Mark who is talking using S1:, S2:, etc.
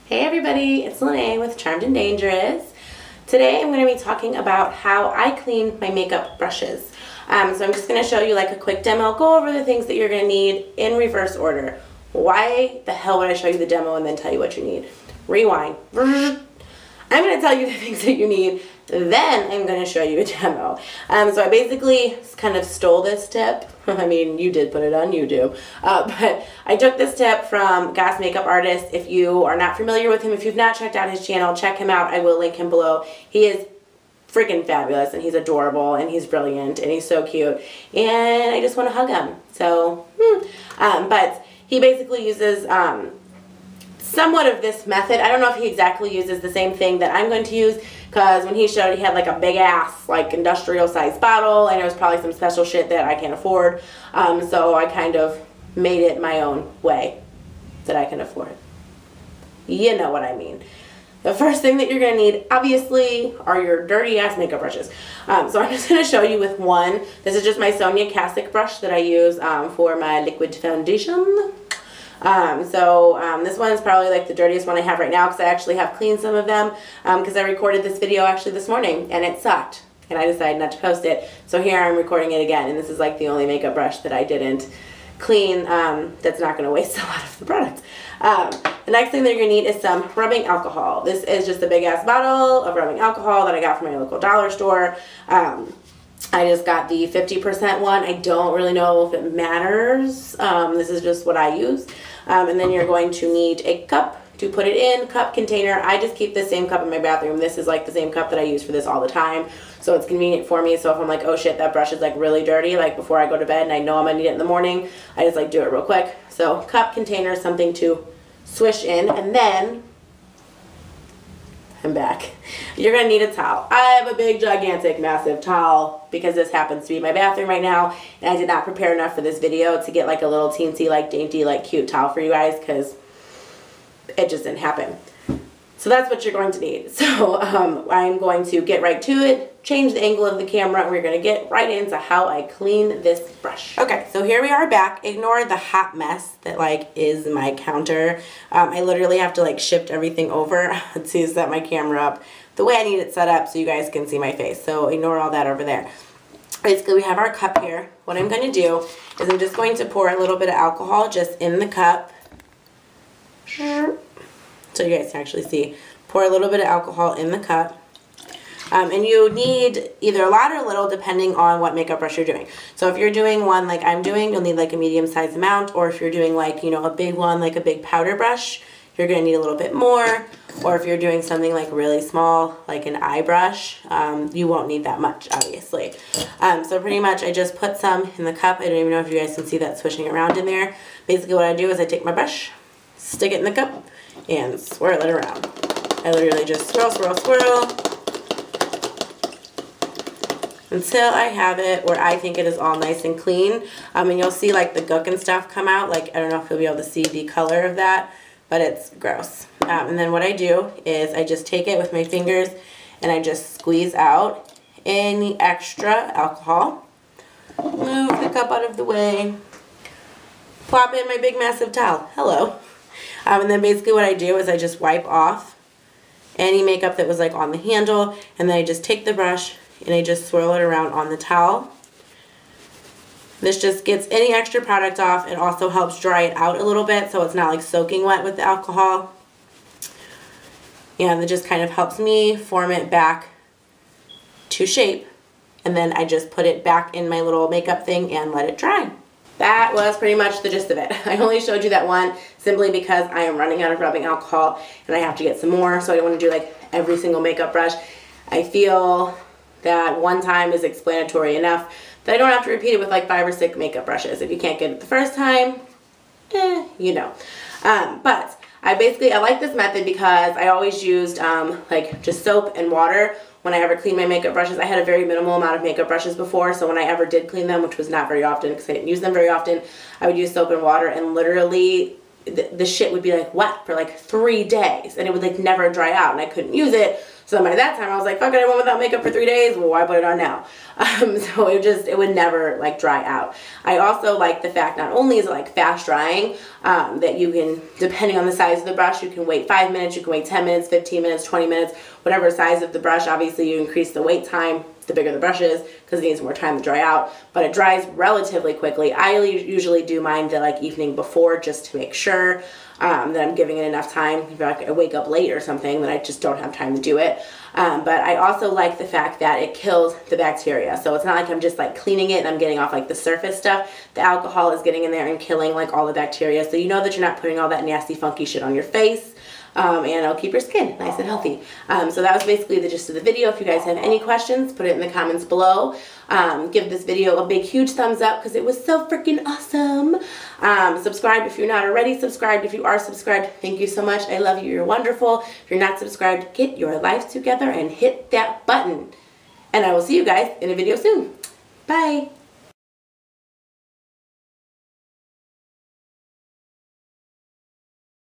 S1: Hey everybody, it's Lene with Charmed and Dangerous. Today I'm going to be talking about how I clean my makeup brushes. So I'm just going to show you like a quick demo, go over the things that you're going to need in reverse order. Why the hell would I show you the demo and then tell you what you need? Rewind. I'm going to tell you the things that you need, then I'm going to show you a demo. So I basically kind of stole this tip. I mean, you did put it on YouTube. But I took this tip from GossMakeUp Artist. If you are not familiar with him, if you've not checked out his channel, check him out. I will link him below. He is freaking fabulous, and he's adorable, and he's brilliant, and he's so cute. And I just want to hug him. So, but he basically uses somewhat of this method. I don't know if he exactly uses the same thing that I'm going to use, because when he showed, he had like a big ass like industrial sized bottle, and it was probably some special shit that I can't afford, so I kind of made it my own way that I can afford. You know what I mean. The first thing that you're going to need, obviously, are your dirty ass makeup brushes. So I'm just going to show you with one. This is just my Sonia Casic brush that I use for my liquid foundation. This one is probably like the dirtiest one I have right now, because I actually have cleaned some of them, because I recorded this video actually this morning and it sucked and I decided not to post it. So here I'm recording it again, and this is like the only makeup brush that I didn't clean, that's not going to waste a lot of the product. The next thing that you're going to need is some rubbing alcohol. This is just a big ass bottle of rubbing alcohol that I got from my local dollar store. I just got the 50% one. I don't really know if it matters. This is just what I use. And then you're going to need a cup to put it in, cup container. I just keep the same cup in my bathroom. This is like the same cup that I use for this all the time. So it's convenient for me. So if I'm like, oh shit, that brush is like really dirty, like before I go to bed and I know I'm gonna need it in the morning, I just like do it real quick. So cup container, something to swish in, and then I'm back. You're going to need a towel. I have a big, gigantic, massive towel because this happens to be my bathroom right now, and I did not prepare enough for this video to get like a little teensy, like dainty, like cute towel for you guys, because it just didn't happen. So that's what you're going to need. So I'm going to get right to it, change the angle of the camera, and we're going to get right into how I clean this brush. Okay, so here we are back. Ignore the hot mess that like is my counter. I literally have to like shift everything over to set my camera up the way I need it set up so you guys can see my face. So ignore all that over there. Basically, we have our cup here. What I'm going to do is I'm just going to pour a little bit of alcohol just in the cup, so you guys can actually see. Pour a little bit of alcohol in the cup. And you need either a lot or a little depending on what makeup brush you're doing. So if you're doing one like I'm doing, you'll need like a medium-sized amount. Or if you're doing like, you know, a big one, like a big powder brush, you're going to need a little bit more. Or if you're doing something like really small, like an eye brush, you won't need that much, obviously. So pretty much I just put some in the cup. I don't even know if you guys can see that swishing around in there. Basically what I do is I take my brush, stick it in the cup, and swirl it around. I literally just swirl, swirl, swirl until I have it where I think it is all nice and clean. And you'll see like the gook and stuff come out. Like, I don't know if you'll be able to see the color of that, but it's gross. And then what I do is I just take it with my fingers and I just squeeze out any extra alcohol. Move the cup out of the way. Plop in my big massive towel. Hello. And then basically what I do is I just wipe off any makeup that was like on the handle, and then I just take the brush and I just swirl it around on the towel. This just gets any extra product off. It also helps dry it out a little bit so it's not like soaking wet with the alcohol. And it just kind of helps me form it back to shape, and then I just put it back in my little makeup thing and let it dry. That was pretty much the gist of it. I only showed you that one simply because I am running out of rubbing alcohol and I have to get some more, so I don't want to do like every single makeup brush. I feel that one time is explanatory enough that I don't have to repeat it with like 5 or 6 makeup brushes. If you can't get it the first time, you know. But I like this method because I always used like just soap and water when I ever clean my makeup brushes. I had a very minimal amount of makeup brushes before, so when I ever did clean them, which was not very often because I didn't use them very often, I would use soap and water, and literally the shit would be like wet for like 3 days, and it would like never dry out, and I couldn't use it. So by that time I was like, fuck it, I went without makeup for 3 days. Well, why put it on now? So it would never like dry out. I also like the fact not only is it like fast drying, that you can, depending on the size of the brush, you can wait 5 minutes, you can wait 10 minutes, 15 minutes, 20 minutes, whatever size of the brush. Obviously you increase the wait time the bigger the brush is because it needs more time to dry out, but it dries relatively quickly. I usually do mine the like evening before just to make sure that I'm giving it enough time. If I wake up late or something, then I just don't have time to do it. But I also like the fact that it kills the bacteria. So it's not like I'm just like cleaning it and I'm getting off like the surface stuff. The alcohol is getting in there and killing like all the bacteria. So you know that you're not putting all that nasty funky shit on your face. And it'll keep your skin nice and healthy. So that was basically the gist of the video. If you guys have any questions, put it in the comments below. Give this video a big, huge thumbs up because it was so freaking awesome. Subscribe if you're not already subscribed. If you are subscribed, thank you so much. I love you. You're wonderful. If you're not subscribed, get your life together and hit that button. And I will see you guys in a video soon. Bye.